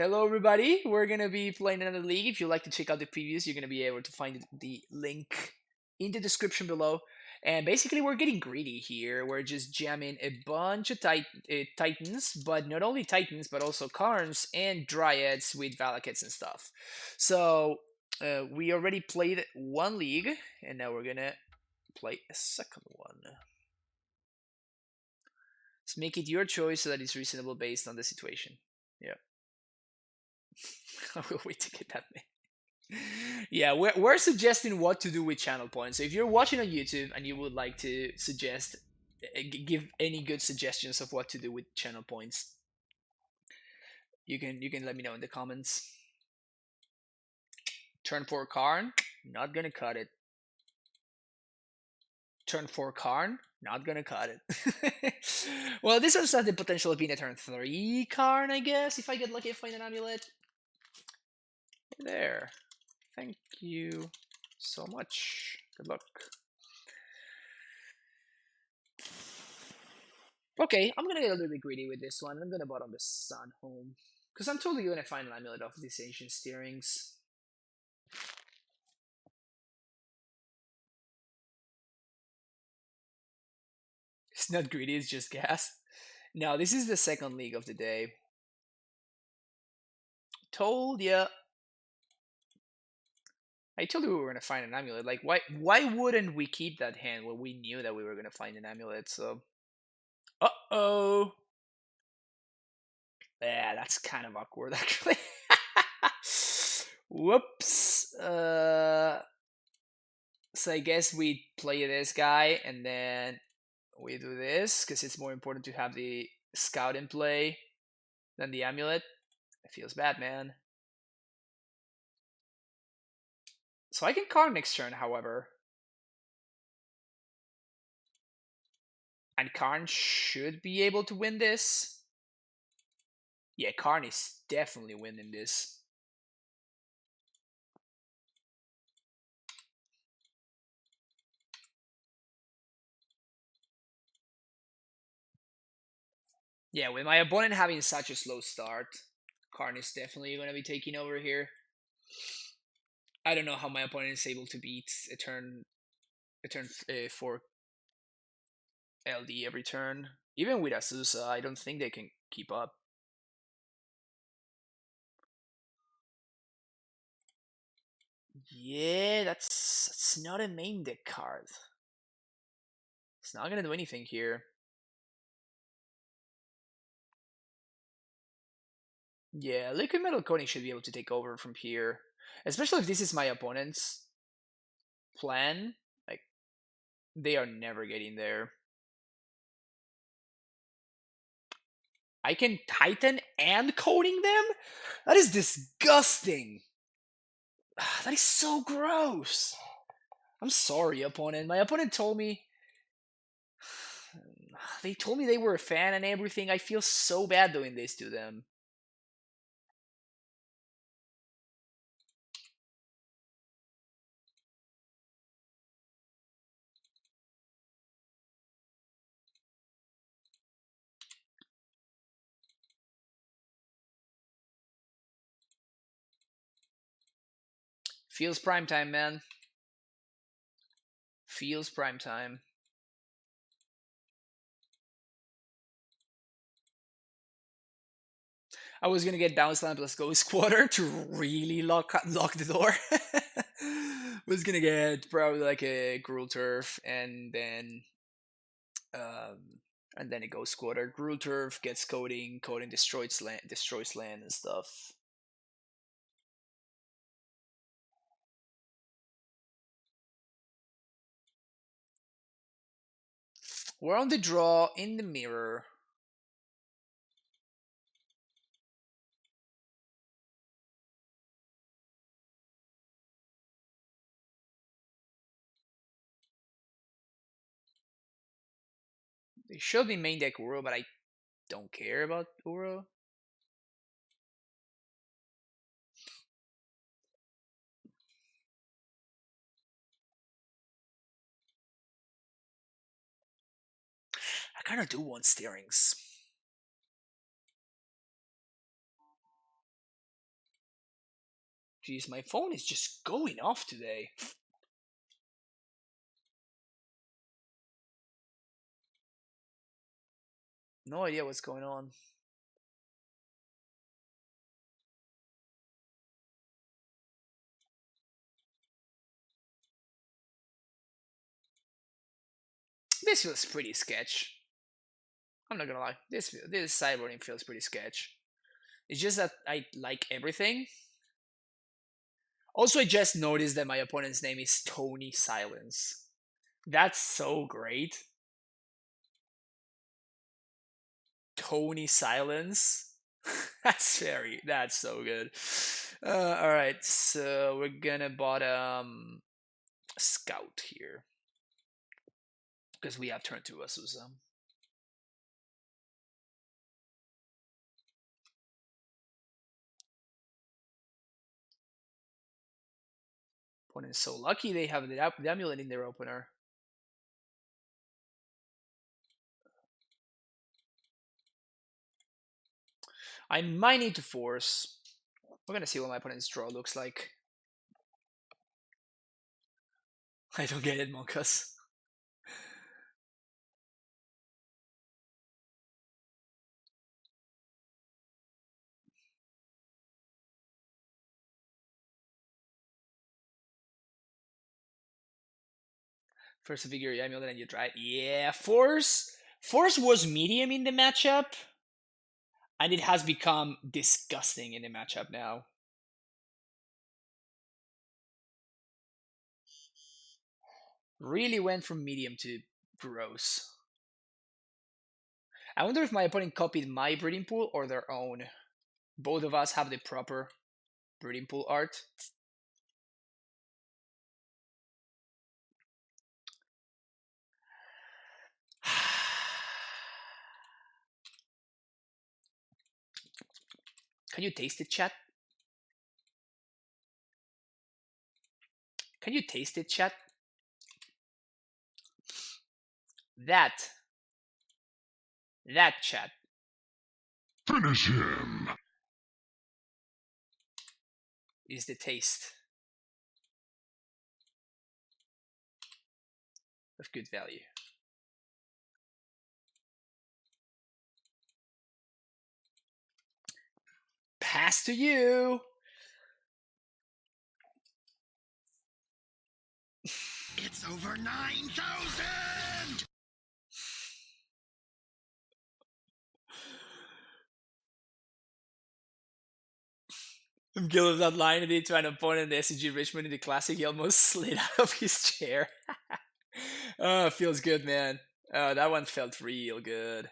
Hello, everybody. We're gonna be playing another league. If you'd like to check out the previews, you're gonna be able to find the link in the description below. And basically, we're getting greedy here. We're just jamming a bunch of titans, but not only titans, but also Karns and dryads with Valakets and stuff. So we already played one league, and now we're gonna play a second one. Let's make it your choice so that it's reasonable based on the situation. Yeah. I will wait to get that name. Yeah, we're suggesting what to do with channel points. So if you're watching on YouTube and you would like to suggest, give any good suggestions of what to do with channel points, you can let me know in the comments. Turn 4 Karn, not gonna cut it. Turn 4 Karn, not gonna cut it. Well, this has the potential of being a turn 3 Karn, I guess, if I get lucky and find an amulet. There. Thank you so much. Good luck. Okay, I'm gonna get a little bit greedy with this one. I'm gonna bottom the sun home. Because I'm totally gonna find an amulet off these ancient steerings. It's not greedy, it's just gas. Now, this is the second league of the day. Told ya. I told you we were gonna find an amulet. Like, why wouldn't we keep that hand when we knew that we were gonna find an amulet? So, uh-oh. Yeah, that's kind of awkward, actually. Whoops. So I guess we play this guy and then we do this because it's more important to have the scout in play than the amulet. It feels bad, man. So I can Karn next turn, however. And Karn should be able to win this. Yeah, Karn is definitely winning this. Yeah, with my opponent having such a slow start, Karn is definitely going to be taking over here. I don't know how my opponent is able to beat a turn 4 LD every turn. Even with Azusa, I don't think they can keep up. Yeah, that's not a main deck card. It's not gonna do anything here. Yeah, Liquid Metal Coating should be able to take over from here. Especially if this is my opponent's plan. Like, they are never getting there. I can Titan and coating them? That is disgusting. That is so gross. I'm sorry, opponent. My opponent told me they were a fan and everything. I feel so bad doing this to them. Feels prime time, man. Feels prime time. I was gonna get Bounce Lamp plus Ghost Quarter to really lock the door. Was gonna get probably like a Gruul Turf um and then a Ghost Quarter. Gruul Turf gets coating destroys land and stuff. We're on the draw in the mirror. They showed me main deck Uro, but I don't care about Uro. I kind of do want steerings. Jeez, my phone is just going off today. No idea what's going on. This feels pretty sketch. I'm not gonna lie. This sideboarding feels pretty sketch. It's just that I like everything. Also, I just noticed that my opponent's name is Tony Silence. That's so great. Tony Silence. That's so good. All right, so we're gonna bottom Scout here because we have turn 2 Azusa. Opponent is so lucky they have the AmuLIT in their opener. I might need to force. We're gonna see what my opponent's draw looks like. I don't get it, Monkas. First figure AmuLIT and you try it. Yeah, Force was medium in the matchup, and it has become disgusting in the matchup now. Really went from medium to gross. I wonder if my opponent copied my breeding pool or their own. Both of us have the proper breeding pool art. Can you taste it, chat? Can you taste it, chat? That chat. Finish him. Is the taste of good value. Pass to you. It's over 9,000! I'm guilty of that line and to an opponent in the SCG Richmond in the Classic. He almost slid out of his chair. Oh, feels good, man. Oh, that one felt real good.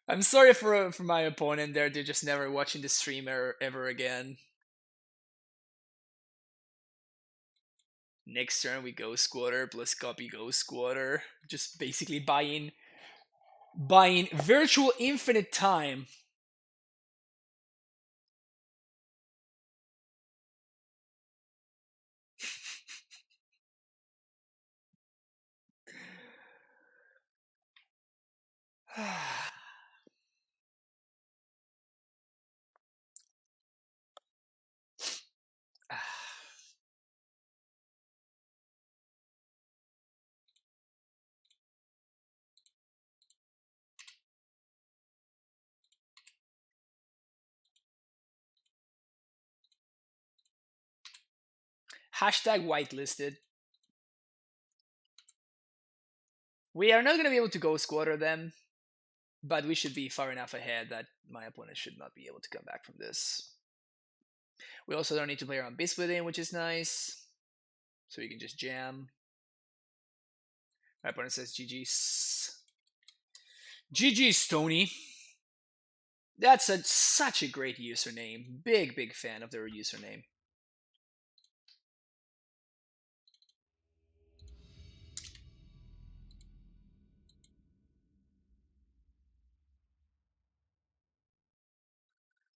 I'm sorry for my opponent there. They're just never watching the stream ever again. Next turn we go Squatter plus copy go Squatter. Just basically buying virtual infinite time. Hashtag whitelisted. We are not going to be able to go Squatter them, but we should be far enough ahead that my opponent should not be able to come back from this. We also don't need to play around Beast Within, which is nice. So you can just jam. My opponent says GG's. GG's, Tony. That's such a great username. Big fan of their username.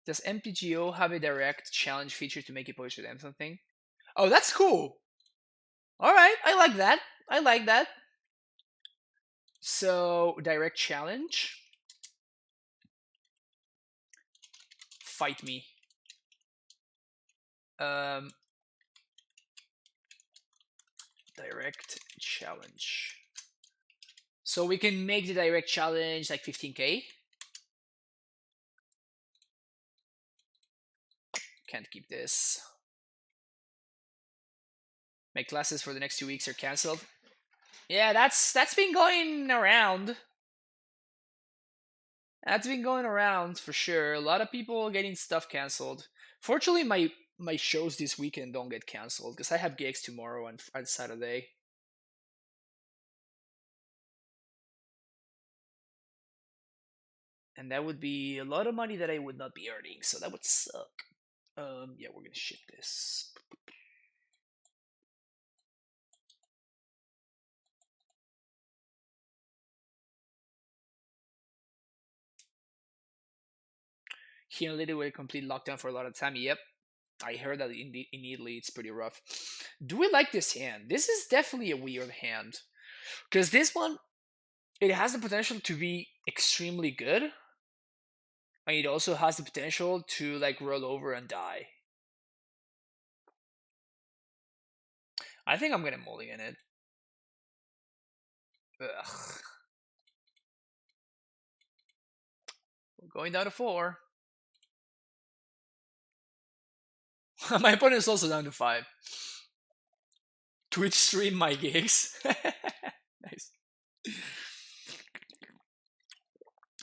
Does MTGO have a direct challenge feature to make you push them something? Oh, that's cool. All right, I like that. I like that. So, direct challenge. Fight me. Direct challenge. So we can make the direct challenge like 15k. Can't keep this. My classes for the next 2 weeks are cancelled. Yeah, that's been going around. That's been going around for sure. A lot of people getting stuff cancelled. Fortunately, my shows this weekend don't get cancelled because I have gigs tomorrow and Saturday. And that would be a lot of money that I would not be earning, so that would suck. Yeah, we're gonna ship this. Here in Italy, we're complete lockdown for a lot of time. Yep, I heard that in Italy it's pretty rough. Do we like this hand? This is definitely a weird hand because this one, it has the potential to be extremely good, and it also has the potential to like roll over and die. I think I'm gonna mulligan it. Ugh. We're going down to 4. My opponent is also down to 5. Twitch stream my gigs. Nice.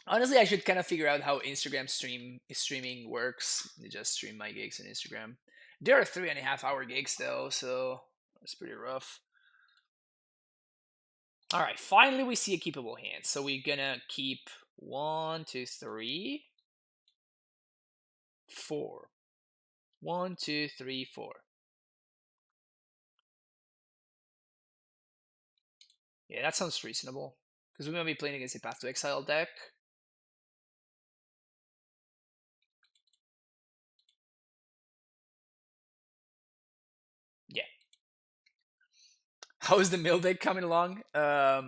Honestly, I should kind of figure out how Instagram streaming works. You just stream my gigs on Instagram. There are 3.5 hour gigs though, so it's pretty rough. All right, finally we see a keepable hand. So we're gonna keep 1, 2, 3, 4. 1, 2, 3, 4. Yeah, that sounds reasonable. Because we're gonna be playing against a Path to Exile deck. Yeah. How is the mill deck coming along? I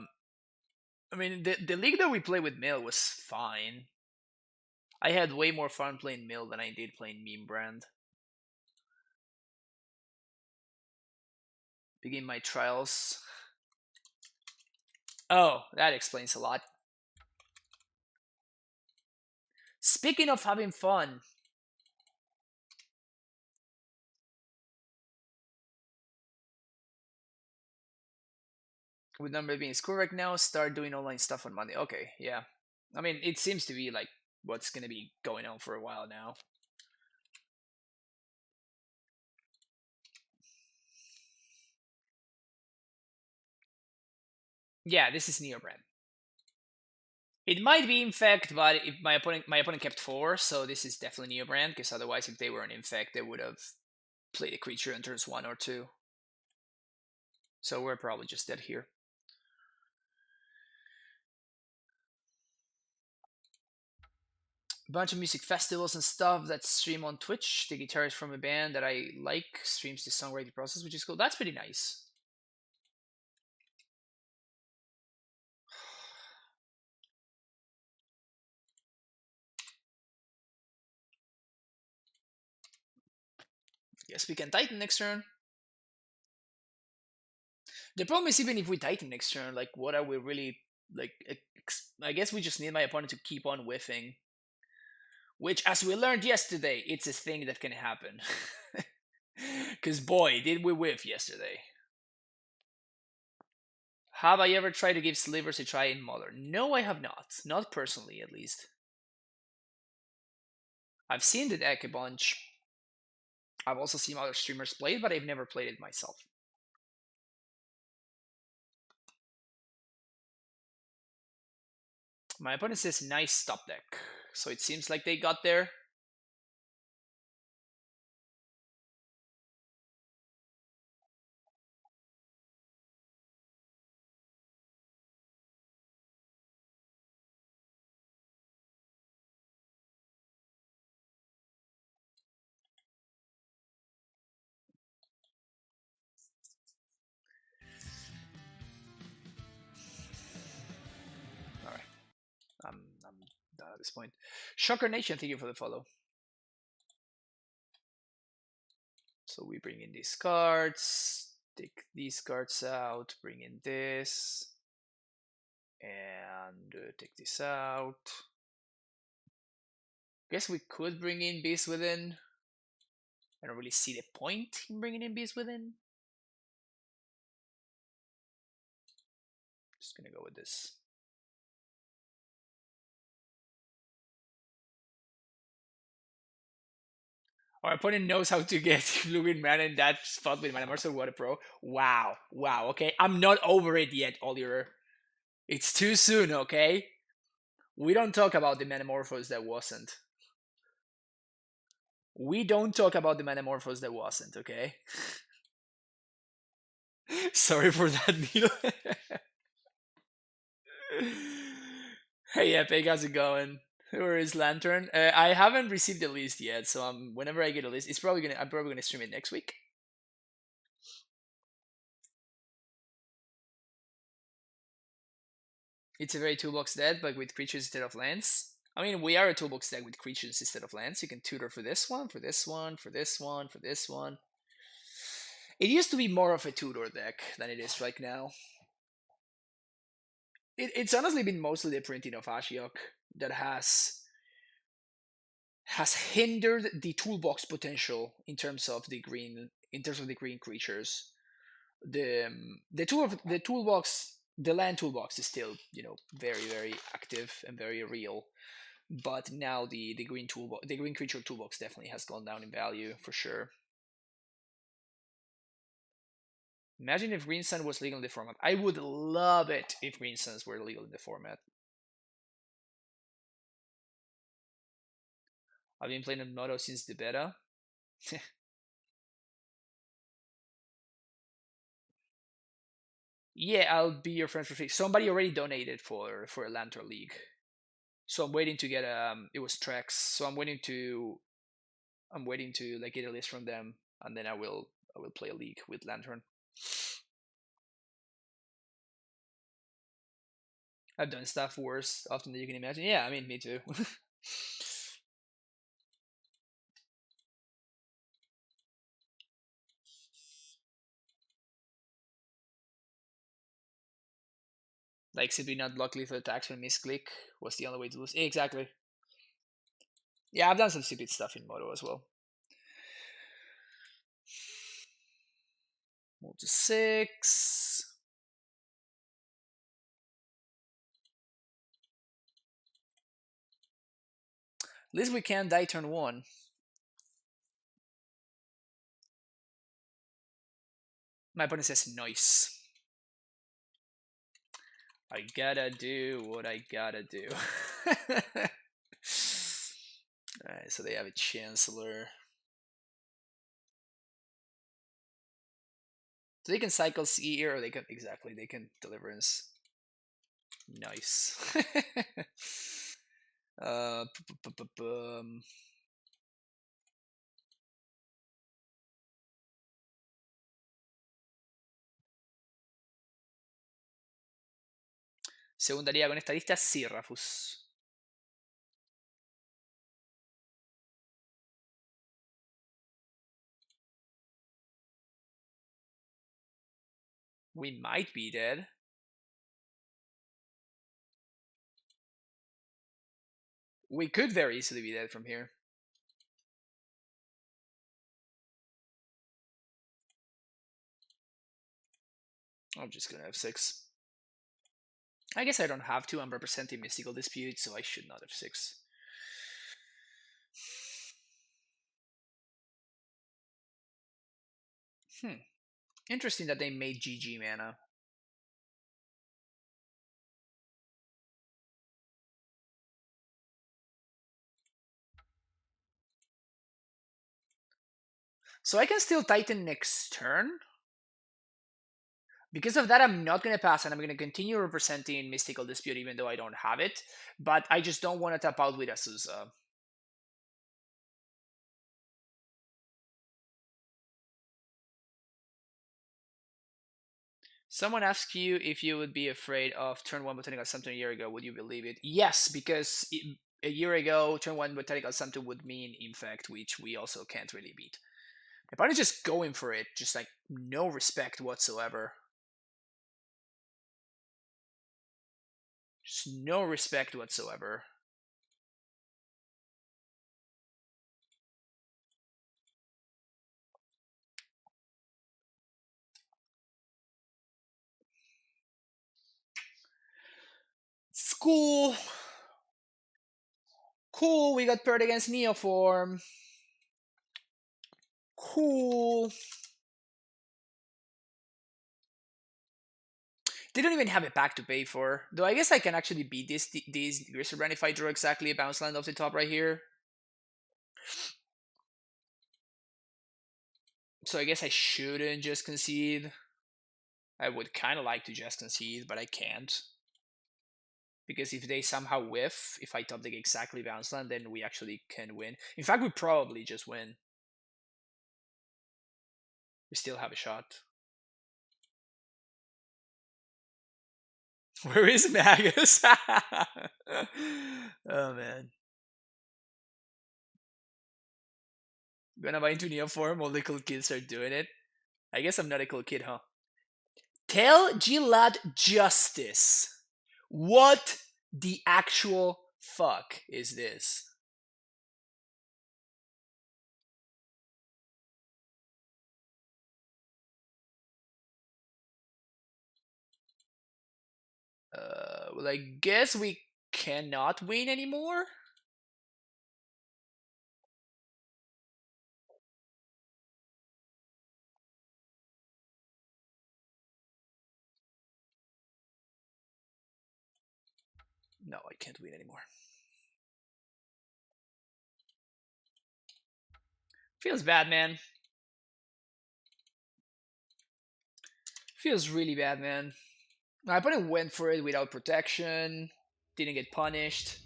mean, the league that we played with mill was fine. I had way more fun playing mill than I did playing Neobrand. Begin my trials. Oh, that explains a lot. Speaking of having fun, with number being school right now, start doing online stuff on Monday. Okay, yeah. I mean, it seems to be like what's gonna be going on for a while now. Yeah, this is Neobrand. It might be Infect, but if my opponent kept 4, so this is definitely Neobrand, because otherwise if they were an Infect, they would have played a creature on turns 1 or 2. So we're probably just dead here. A bunch of music festivals and stuff that stream on Twitch. The guitarist from a band that I like streams the songwriting process, which is cool. That's pretty nice. Guess we can Titan next turn. The problem is even if we Titan next turn, like what are we really like? I guess we just need my opponent to keep on whiffing. Which, as we learned yesterday, it's a thing that can happen. Because boy, did we whiff yesterday. Have I ever tried to give Slivers a try in Modern? No, I have not. Not personally, at least. I've seen the deck a bunch. I've also seen other streamers play it, but I've never played it myself. My opponent says nice stop deck. So it seems like they got there. Alright. I'm done at this point. Shocker Nation, thank you for the follow. So we bring in these cards, take these cards out, bring in this, and take this out. Guess we could bring in Beast Within. I don't really see the point in bringing in Beast Within. Just gonna go with this. Our opponent knows how to get Fluid Mana in that spot with Manamorph, what a pro. Wow. Wow, okay. I'm not over it yet, Oliver. It's too soon, okay? We don't talk about the Manamorphose that wasn't. We don't talk about the Manamorphose that wasn't, okay? Sorry for that, Neil. Hey, Epic, how's it going? Where is Lantern? I haven't received the list yet, so whenever I get a list, I'm probably gonna stream it next week. It's a very toolbox deck, but with creatures instead of lands. I mean, we are a toolbox deck with creatures instead of lands. You can tutor for this one, for this one, for this one, for this one. It used to be more of a tutor deck than it is right now. It's honestly been mostly the printing of Ashiok that has hindered the toolbox potential in terms of the green creatures. The toolbox, the land toolbox is still very very active and very real, but now the green toolbox, the green creature toolbox definitely has gone down in value for sure. Imagine if Green Sun was legal in the format. I would love it if Green Suns were legal in the format. I've been playing on Moto since the beta. Yeah, I'll be your friend for free. Somebody already donated for a Lantern League, so I'm waiting to get it was Trex, so I'm waiting to like get a list from them, and then I will play a league with Lantern. I've done stuff worse often than you can imagine. Yeah, I mean, me too. Like simply not block lethal attacks when misclick was the only way to lose. Exactly. Yeah, I've done some stupid stuff in Moto as well. Move to 6. At least we can die turn 1. My opponent says nice. I gotta do what I gotta do. Alright, so they have a Chancellor. So they can cycle Seer, or they can Deliverance. Nice. Segunda liga con esta lista, sí, Rafus. We might be dead. We could very easily be dead from here. I'm just gonna have 6. I guess I don't have to. I'm representing Mystical Dispute, so I should not have 6. Interesting that they made GG mana. So I can still Titan next turn. Because of that, I'm not going to pass, and I'm going to continue representing Mystical Dispute even though I don't have it. But I just don't want to tap out with Azusa. Someone asked you if you would be afraid of turn 1 Botanical Sumpter a year ago. Would you believe it? Yes, because a year ago, turn 1 Botanical Sumpter would mean Infect, which we also can't really beat. Opponent's just going for it, just like no respect whatsoever. Just no respect whatsoever. It's cool. Cool, we got paired against Neoform. Cool. They don't even have a pack to pay for. Though I guess I can actually beat these Grizzlebrand if I draw exactly a bounce land off the top right here. So I guess I shouldn't just concede. I would kind of like to just concede, but I can't. Because if they somehow whiff, if I top deck exactly bounce land, then we actually can win. In fact, we probably just win. We still have a shot. Where is Magus? Oh man. Gonna buy into Neoform, all the cool kids are doing it. I guess I'm not a cool kid, huh? Tell Gilad Justice. What the actual fuck is this? Well, I guess we cannot win anymore? No, I can't win anymore. Feels bad, man. Feels really bad, man. My opponent went for it without protection, didn't get punished.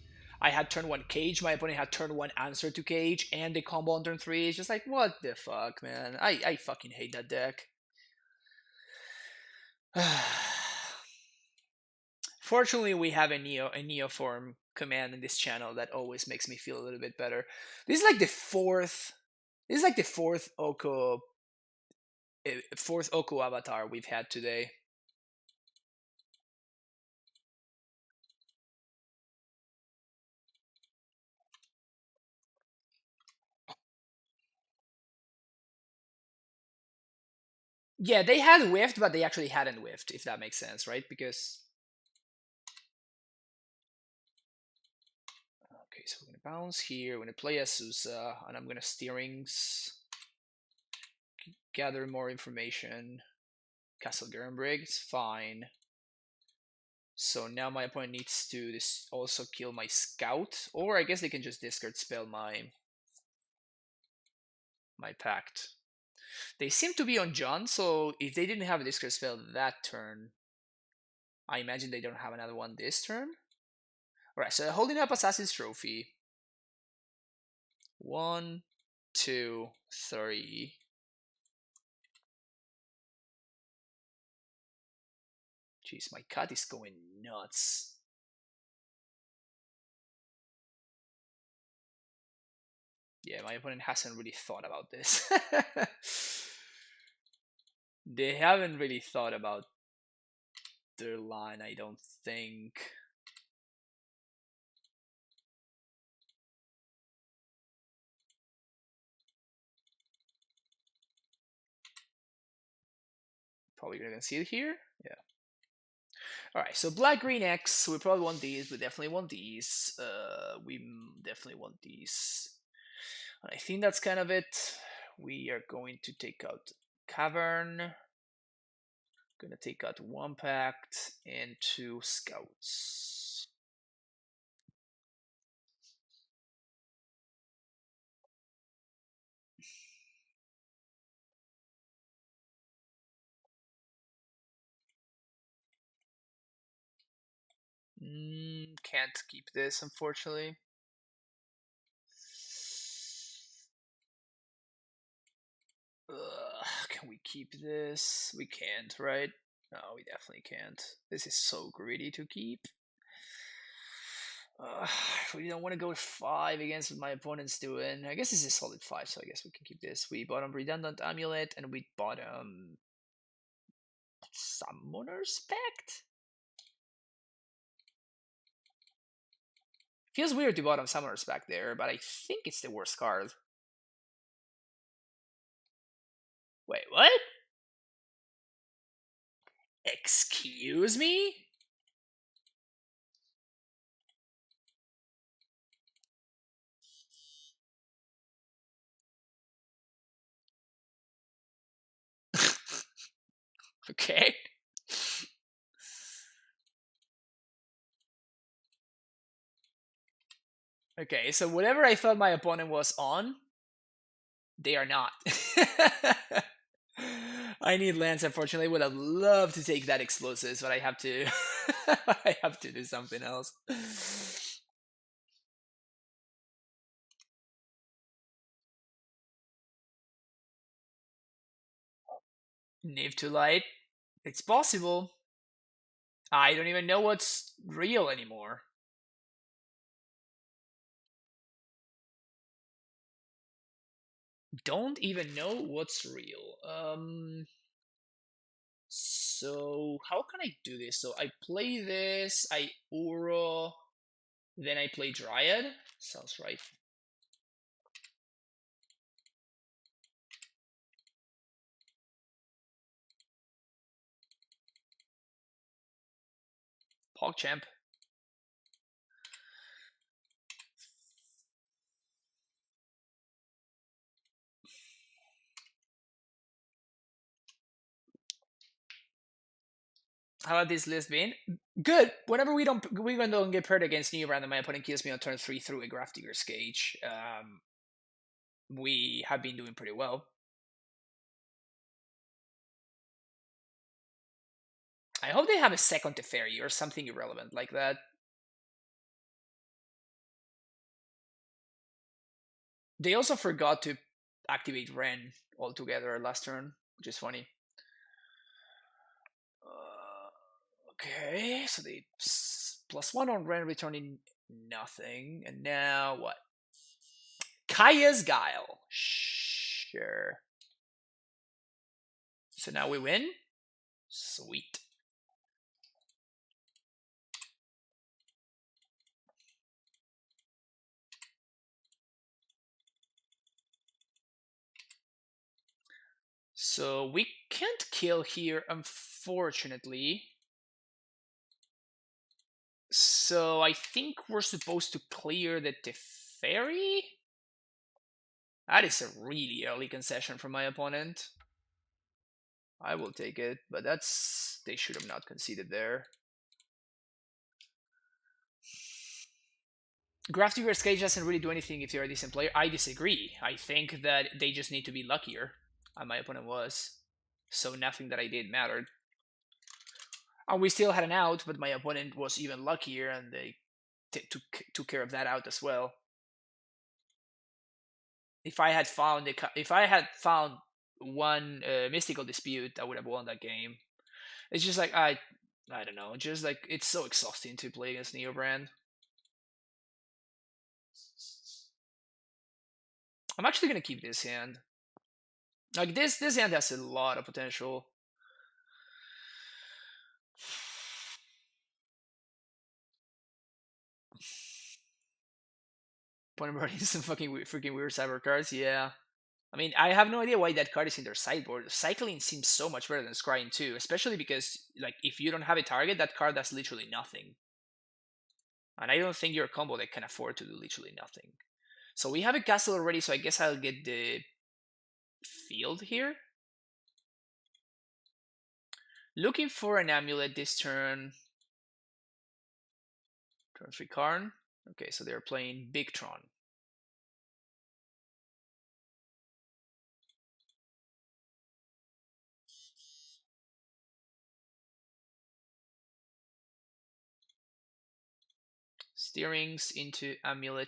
I had turn 1 Cage, my opponent had turn 1 Answer to Cage, and the combo on turn 3. It's just like, what the fuck, man? I fucking hate that deck. Fortunately, we have a Neoform command in this channel that always makes me feel a little bit better. This is like the fourth Oko avatar we've had today. Yeah, they had whiffed, but they actually hadn't whiffed, if that makes sense, right? Because okay, so we're gonna bounce here, we're gonna play Azusa, and I'm gonna steerings, gather more information. Castle Gernbrigg, it's fine. So now my opponent needs to also kill my scout, or I guess they can just discard spell my pact. They seem to be on John, so if they didn't have a discard spell that turn, I imagine they don't have another one this turn. Alright, so holding up Assassin's Trophy. 1, 2, 3. Jeez, my cat is going nuts. Yeah, my opponent hasn't really thought about this. They haven't really thought about their line, I don't think. Probably gonna see it here. Yeah. Alright, so black green X. We probably want these. We definitely want these. We definitely want these. And I think that's kind of it. We are going to take out Cavern. Gonna take out 1 Pact and 2 Scouts. Can't keep this, unfortunately. Can we keep this? We can't, right? No, we definitely can't. This is so greedy to keep. I really don't want to go with 5 against what my opponent's doing. I guess this is a solid 5, so I guess we can keep this. We bottom Redundant AmuLIT, and we bottom Summoner's Pact? Feels weird to bottom Summoner's Pact there, but I think it's the worst card. Wait, what? Excuse me? Okay. Okay, so whatever I thought my opponent was on, they are not. I need lands, unfortunately. Would have loved to take that explosives, but I have to I have to do something else. Niv To Light. It's possible. I don't even know what's real anymore. Don't even know what's real. So how can I do this? So I play this, I Uro, then I play Dryad. Sounds right. PogChamp. How about this list being good? Whenever we don't get paired against Neobrand and my opponent kills me on turn 3 through a Grafdigger's Cage, we have been doing pretty well. I hope they have a second Teferi or something irrelevant like that. They also forgot to activate Ren altogether last turn, which is funny. Okay, so they +1 on Ren, returning nothing. And now what? Kaya's Guile. Sure. So now we win? Sweet. So we can't kill here, unfortunately. So I think we're supposed to clear the Teferi? That is a really early concession from my opponent. I will take it, but that's... they should have not conceded there. Grafdigger's Cage doesn't really do anything if you're a decent player. I disagree. I think that they just need to be luckier, and my opponent was. So nothing that I did mattered. And we still had an out, but my opponent was even luckier, and they took care of that out as well. If I had found one mystical dispute, I would have won that game. It's just like I don't know, just like it's so exhausting to play against Neobrand. I'm actually gonna keep this hand. Like this hand has a lot of potential. Point about some freaking weird cyber cards, yeah. I mean, I have no idea why that card is in their sideboard. Cycling seems so much better than Scrying too, especially because like if you don't have a target, that card does literally nothing. And I don't think your combo deck can afford to do literally nothing. So we have a castle already, so I guess I'll get the field here. Looking for an AmuLIT this turn. Turn 3 Karn. Okay, so they're playing Big Tron. Steerings into AmuLIT.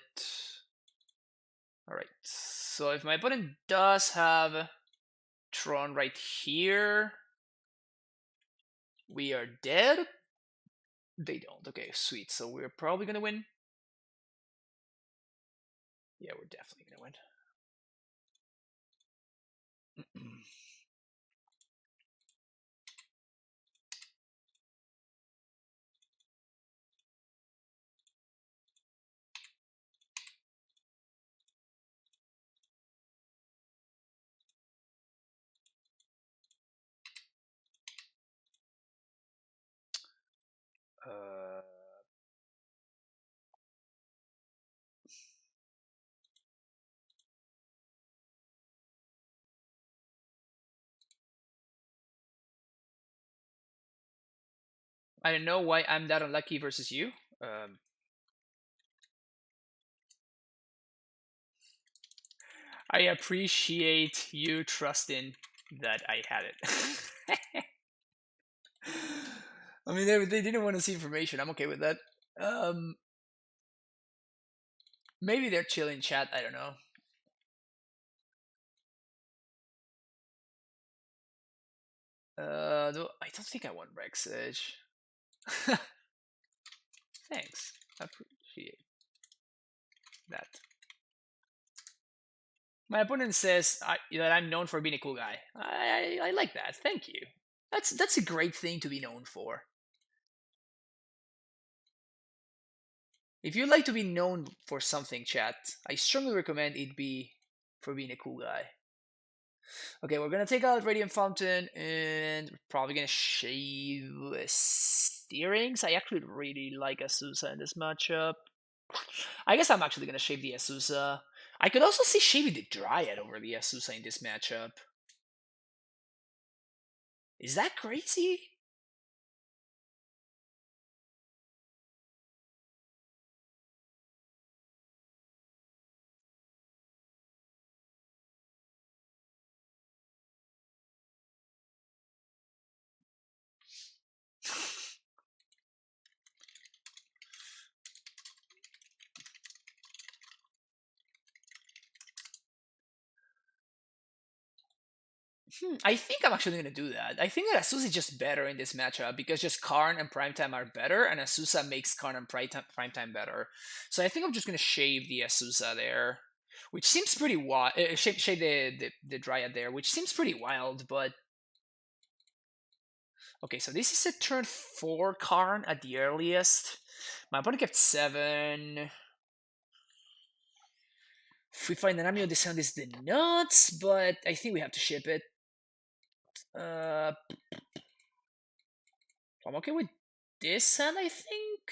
Alright, so if my opponent does have Tron right here, we are dead. They don't. Okay, sweet. So we're probably gonna win. Yeah, we're definitely gonna win. uh, I don't know why I'm that unlucky versus you. I appreciate you trusting that I had it. I mean, they didn't want to see information. I'm okay with that. Um, Maybe they're chilling chat. I don't know. I don't think I want Rex Edge. Thanks. I appreciate that. My opponent says that I'm known for being a cool guy. I like that. Thank you. That's a great thing to be known for. If you'd like to be known for something, chat, I strongly recommend it be for being a cool guy. Okay, we're gonna take out Radiant Fountain and we're probably gonna shave Steerings. I actually really like Azusa in this matchup. I guess I'm actually gonna shave the Azusa. I could also see shaving the Dryad over the Azusa in this matchup. Is that crazy? I think I'm actually gonna do that. I think that Azusa is just better in this matchup because just Karn and Primetime are better, and Azusa makes Karn and Primetime better. So I think I'm just gonna shave the Azusa there, which seems pretty wild. Shave the Dryad there, which seems pretty wild. But okay, so this is a turn 4 Karn at the earliest. My opponent kept 7. If we find an Amio, the sound is the nuts, but I think we have to ship it. I'm okay with this hand, I think.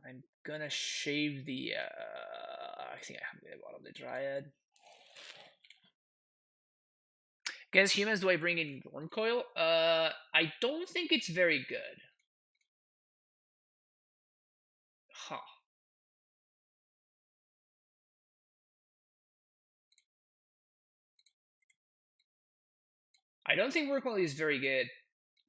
I'm gonna shave the. I think I have the bottom of the Dryad. Against humans, do I bring in Worm Coil? I don't think it's very good. Huh. I don't think Worm Coil is very good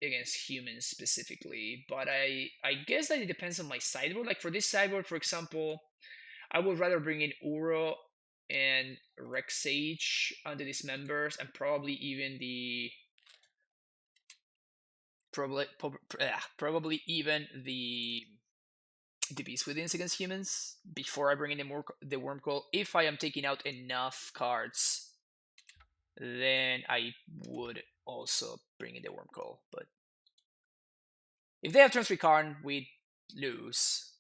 against humans specifically, but I guess that it depends on my sideboard. Like for this sideboard, for example, I would rather bring in Uro and Rex Sage under these members, and probably even the probably even the Beast Within against humans before I bring in the Worm Coil. If I am taking out enough cards, then I would also bring in the Worm Coil. But if they have turn 3 Karn, we lose.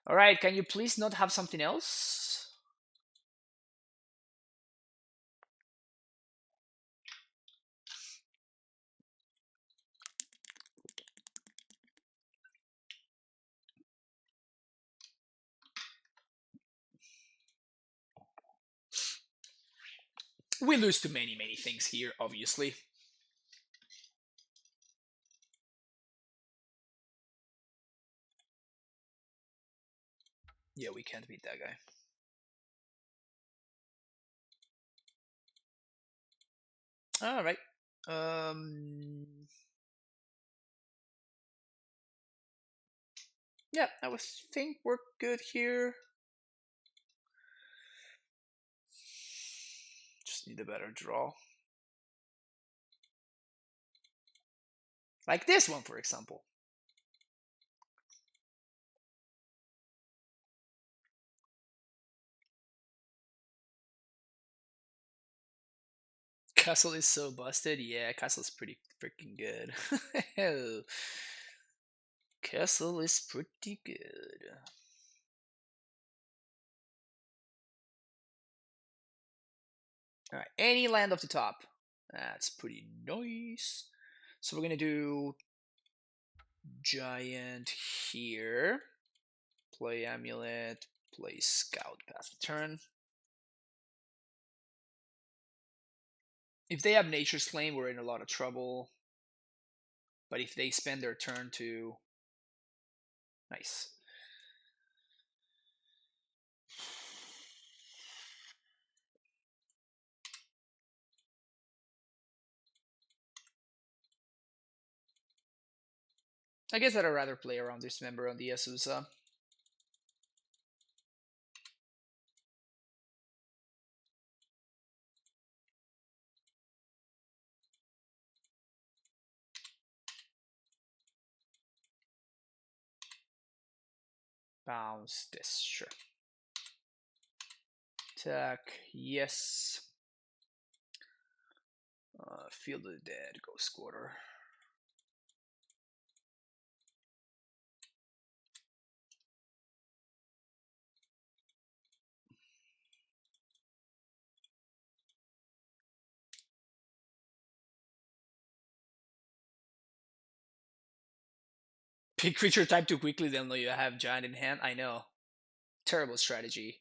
Alright, can you please not have something else? We lose to many, many things here, obviously. Yeah, we can't beat that guy. Alright. Yeah, I would think we're good here. Just need a better draw. Like this one, for example. Castle is so busted. Yeah, Castle's pretty freaking good. Castle is pretty good. Alright, any land off the top. That's pretty nice. So we're gonna do Giant here. Play AmuLIT. Play Scout pass the turn. If they have Nature's Claim, we're in a lot of trouble. But if they spend their turn to... Nice. I guess I'd rather play around this member on the Azusa. Bounce this, sure. Attack, yes. Field of the Dead, Ghost Quarter. Pick creature type too quickly, then you have Giant in hand. I know. Terrible strategy.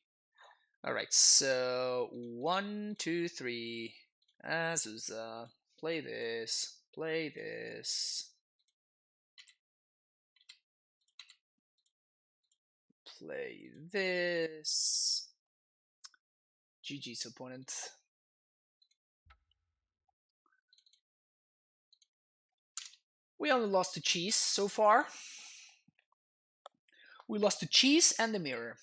Alright, so 1, 2, 3. Azusa. Play this. Play this. Play this. GG's opponent. We only lost to Cheese so far. We lost to Cheese and the Mirror.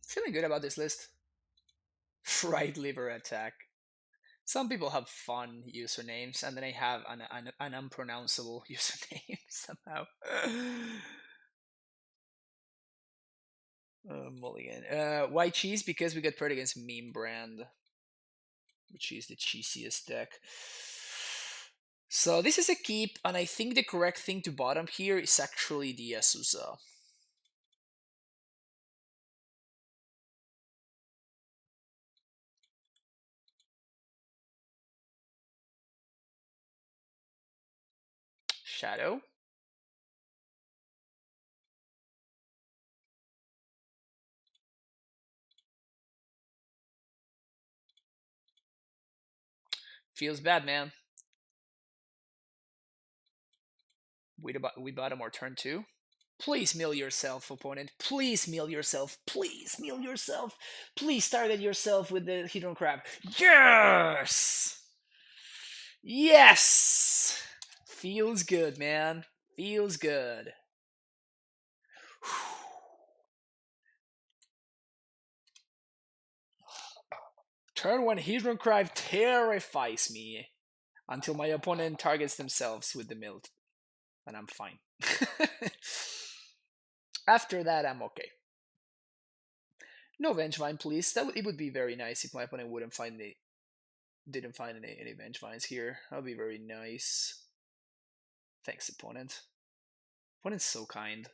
Feeling good about this list. Fried Liver Attack. Some people have fun usernames, and then I have an unpronounceable username somehow. Mulligan. Why Cheese? Because we got paired against Neobrand, which is the cheesiest deck. So this is a keep, and I think the correct thing to bottom here is actually the Azusa. Shadow. Feels bad, man. We bottom our turn 2. Please mill yourself, opponent. Please mill yourself. Please mill yourself. Please target yourself with the Hidron Crab. Yes! Yes! Feels good, man. Feels good. Turn 1 Hidron Crab terrifies me until my opponent targets themselves with the mill, and I'm fine. After that, I'm okay. No Vengevine, please. It would be very nice if my opponent didn't find any Vengevines here. That would be very nice. Thanks, opponent. Opponent's so kind.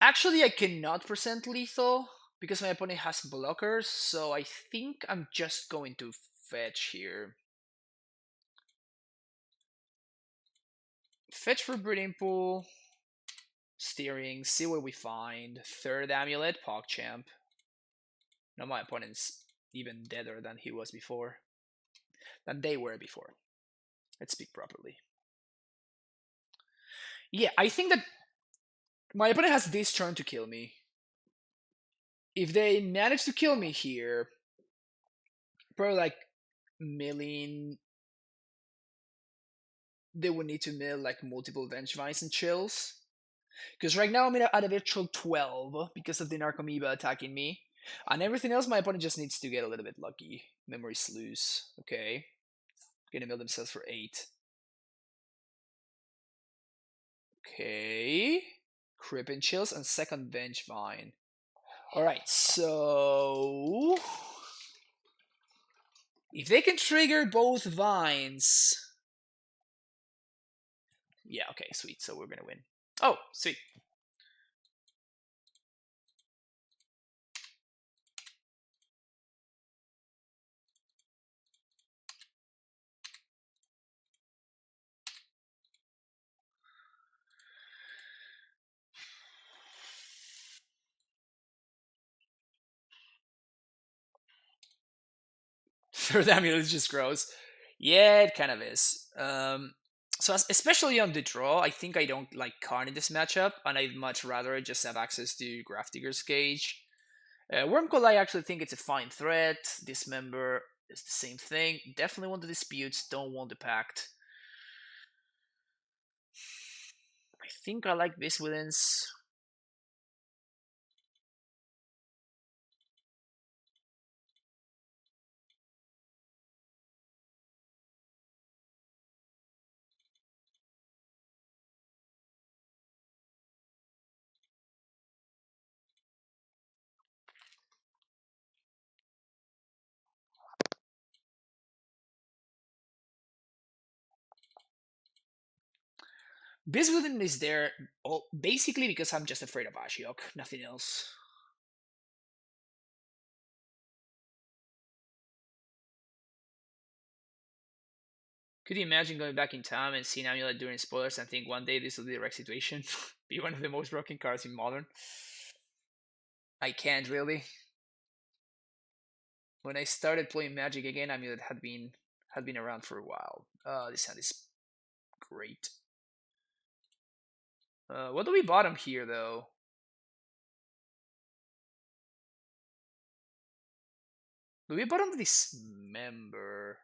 Actually, I cannot present lethal because my opponent has blockers, so I think I'm just going to fetch here. Fetch for breeding pool, steering, see what we find. Third AmuLIT, PogChamp. Now my opponent's even deader than he was before. Than they were before. Let's speak properly. Yeah, I think that my opponent has this turn to kill me. If they manage to kill me here, probably like milling, they would need to mill like multiple Vengevines and chills. Because right now I'm at a virtual 12 because of the Narcomoeba attacking me. And everything else, my opponent just needs to get a little bit lucky. Memory Sluice. Okay. Gonna mill themselves for 8. Okay. Crip and Chills and second Vengevine. Alright, so if they can trigger both vines. Yeah, okay, sweet. So we're gonna win. Oh, sweet. Third amulet just grows. Yeah, it kind of is. So especially on the draw, I think I don't like Karn in this matchup, and I'd much rather just have access to Grafdigger's Cage. Wormcoil, I actually think it's a fine threat. Dismember is the same thing. Definitely want the disputes, don't want the pact. I think I like this within's. Biswithin is there basically because I'm just afraid of Ashiok, nothing else. Could you imagine going back in time and seeing AmuLIT during spoilers and think one day this will be the right situation? Be one of the most broken cards in Modern? I can't really. When I started playing Magic again, AmuLIT had been around for a while. This hand is great. What do we bottom here though? Do we bottom this member?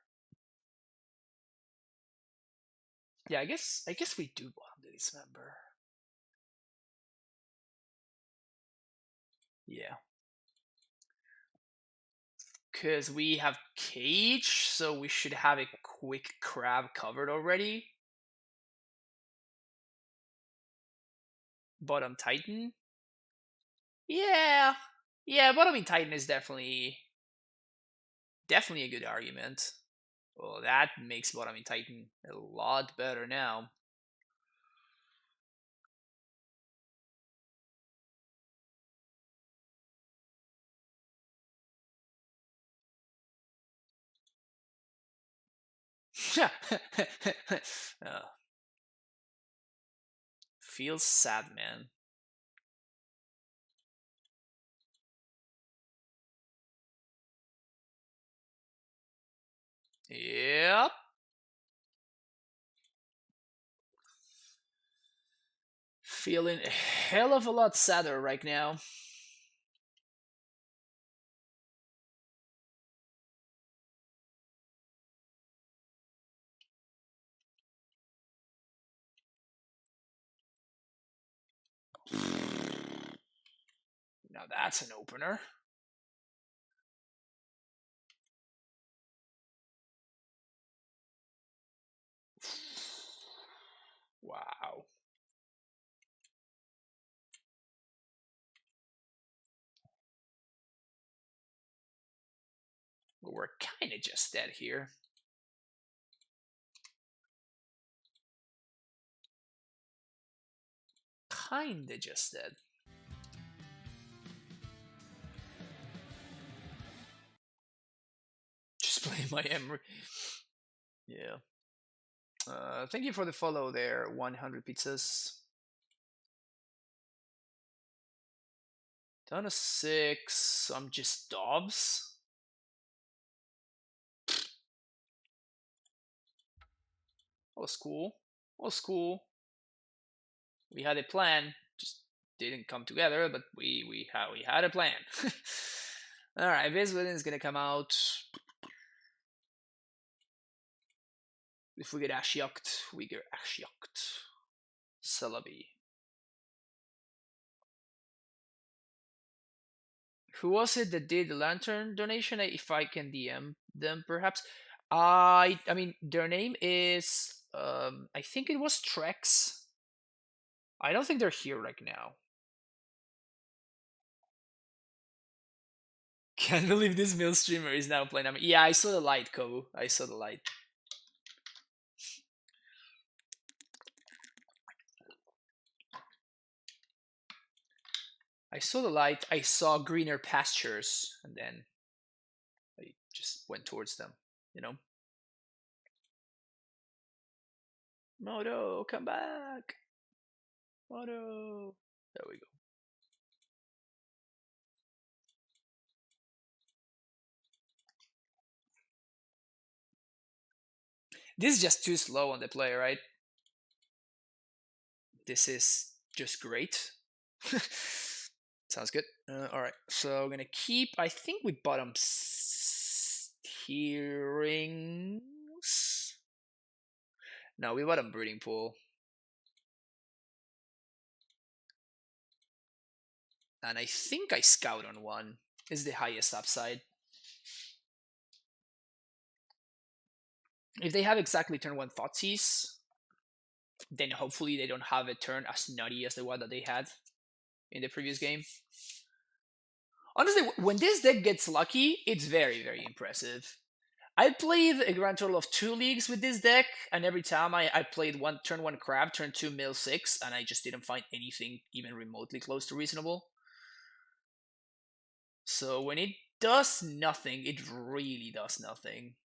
Yeah, I guess we do bottom this member. Yeah. Because we have Cage, so we should have a quick Crab covered already. Bottom Titan. Yeah. Yeah, bottoming Titan is definitely a good argument. Well, that makes bottoming Titan a lot better now. uh, feels sad, man. Yep. Feeling a hell of a lot sadder right now. Now that's an opener. Wow. We're kind of just dead here. Kinda just dead. my Emery. Yeah. Thank you for the follow there. 100 pizzas. Down to 6. I'm just Dobbs. That was cool. That was cool. We had a plan, just didn't come together, but we had a plan. All right, Viswin is gonna come out. If we get Ashioked, we get Ashioked. Celebi. Who was it that did the lantern donation? If I can DM them, perhaps. I mean, their name is I think it was Trex. I don't think they're here right now. Can't believe this mill streamer is now playing. I mean, yeah, I saw the light, Kobu. I saw the light. I saw the light. I saw greener pastures, and then I just went towards them. You know. Moto, come back. Moto. There we go. This is just too slow on the play, right? This is just great. Sounds good. All right, so we're gonna keep. I think we bottom steerings. No, we bottom breeding pool. And I think I scout on one. Is the highest upside. If they have exactly turn 1 Thoughtseize, then hopefully they don't have a turn as nutty as the one that they had in the previous game. Honestly, when this deck gets lucky, it's very, very impressive. I played a grand total of 2 leagues with this deck, and every time I played turn 1 Crab, turn 2 Mill 6, and I just didn't find anything even remotely close to reasonable. So when it does nothing, it really does nothing.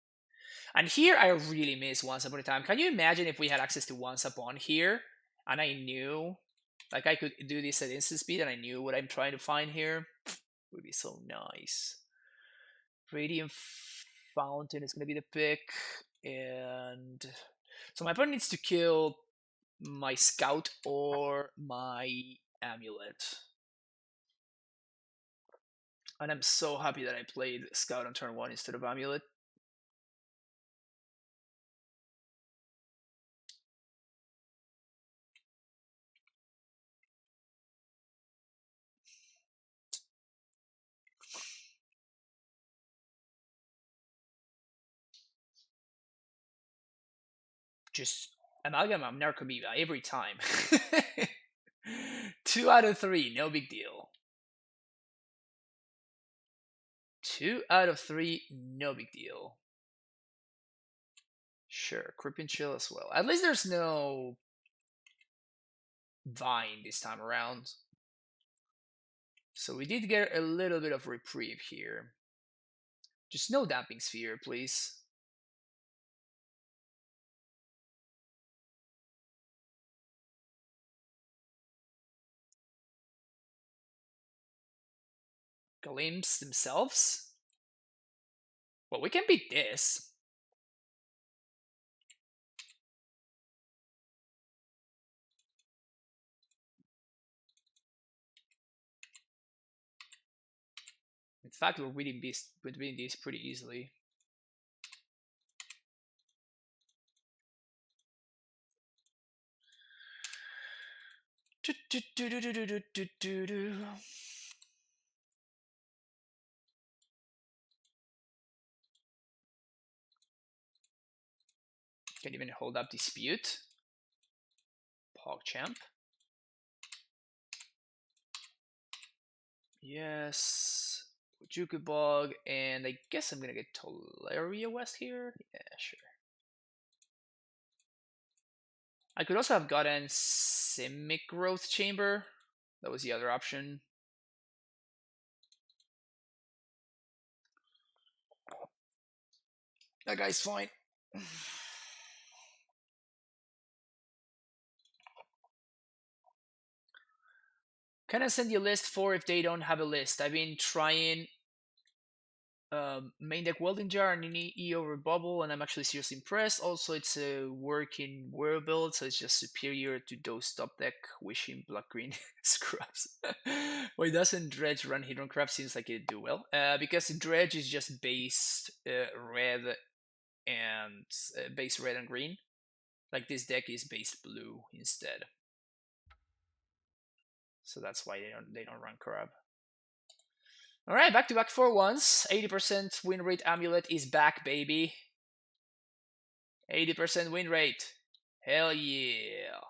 And here I really miss Once Upon a Time. Can you imagine if we had access to Once Upon here, and I knew, like I could do this at instant speed, and I knew what I'm trying to find here? It would be so nice. Radiant Fountain is going to be the pick, and so my opponent needs to kill my Scout or my AmuLIT. And I'm so happy that I played Scout on turn 1 instead of AmuLIT. Just Amalgam Narcomoeba every time. 2 out of 3, no big deal. 2 out of 3, no big deal. Sure, Crippin Chill as well. At least there's no Vine this time around. So we did get a little bit of reprieve here. Just no Damping Sphere, please. Galims themselves? Well, we can beat this. In fact, we're winning this pretty easily. Can't even hold up Dispute. PogChamp. Yes. Juku Bog, and I guess I'm gonna get Tolaria West here. Yeah, sure. I could also have gotten Simic Growth Chamber. That was the other option. That guy's fine. Can I send you a list for if they don't have a list? I've been trying main deck welding jar and EO over bubble, and I'm actually seriously impressed. Also, it's a working warrior build, so it's just superior to those top deck wishing black green scrubs. Why doesn't Dredge run Hidron Crab? Seems like it'd do well. Because Dredge is just based red and base red and green. Like this deck is based blue instead. So that's why they don't run Crab. All right, back to back 4-1s. 80% win rate AmuLIT is back, baby. 80% win rate. Hell yeah.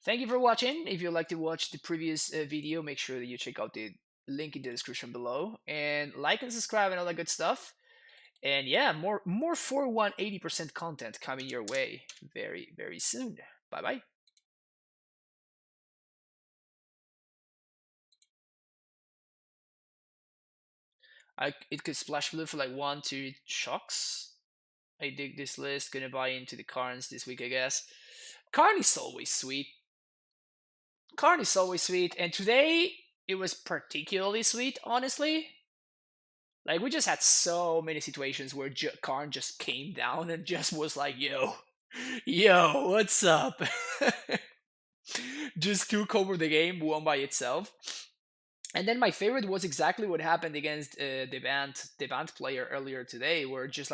Thank you for watching. If you'd like to watch the previous video, make sure that you check out the link in the description below. And like and subscribe and all that good stuff. And yeah, more 4-1 80% content coming your way very, very soon. Bye-bye. It could splash blue for like 1-2 shocks. I dig this list. Gonna buy into the Karns this week, I guess. Karn is always sweet. Karn is always sweet, and today it was particularly sweet, honestly. Like, we just had so many situations where Karn just came down and just was like, yo, what's up? Just took over the game, won by itself. And then my favorite was exactly what happened against the band player earlier today, where just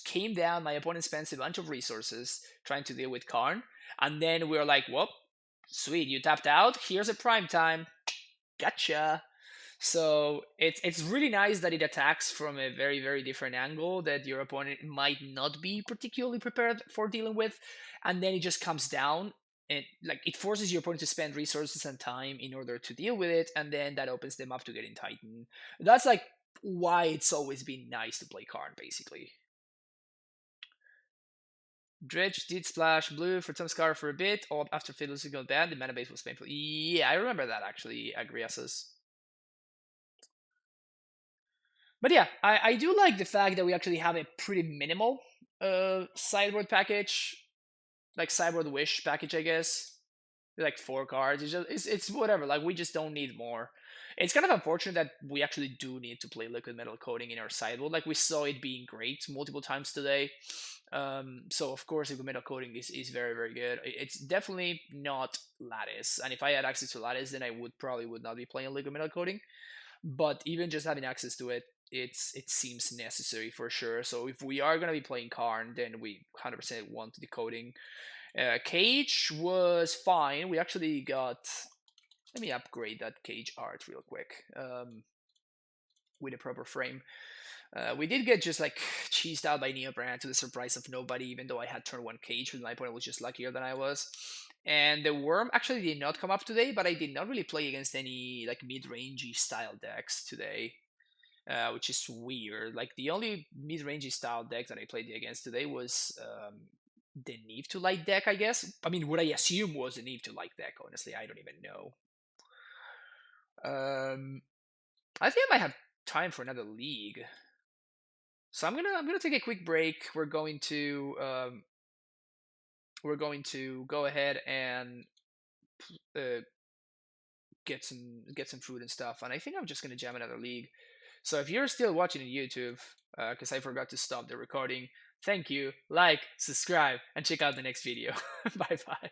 came down. My opponent spends a bunch of resources trying to deal with Karn, and then we were like, "Whoop, sweet, you tapped out. Here's a prime time. Gotcha." So it's really nice that it attacks from a very, very different angle that your opponent might not be particularly prepared for dealing with, and then it just comes down and like it forces your opponent to spend resources and time in order to deal with it, and then that opens them up to getting Titan. That's like why it's always been nice to play Karn, basically. Dredge did splash blue for Scar for a bit, or after Fiddler's got banned, the mana base was painful. Yeah, I remember that actually, Agriasus. But yeah, I do like the fact that we actually have a pretty minimal sideboard package, like sideboard wish package, I guess. Like 4 cards. It's whatever. Like, we just don't need more. It's kind of unfortunate that we actually do need to play liquid metal coating in our sideboard. Like, we saw it being great multiple times today. So of course liquid metal coating is very, very good. It's definitely not lattice, and if I had access to lattice, then I would not be playing liquid metal coating. But even just having access to it, it seems necessary for sure. So if we are gonna be playing Karn, then we 100% want the coating. Cage was fine. We actually got. Let me upgrade that cage art real quick. With a proper frame. We did get just like cheesed out by Neobrand to the surprise of nobody, even though I had turn 1 cage, but my opponent was just luckier than I was. And the worm actually did not come up today, but I did not really play against any like mid-rangey style decks today. Which is weird. Like, the only mid-rangey style deck that I played against today was the Niv To Light deck, I guess. I mean, what I assume was a Niv To Light deck, honestly. I don't even know. I think I might have time for another league. So I'm gonna take a quick break. We're going to go ahead and get some food and stuff. And I think I'm just gonna jam another league. So if you're still watching on YouTube, because I forgot to stop the recording, thank you. Like, subscribe, and check out the next video. Bye bye.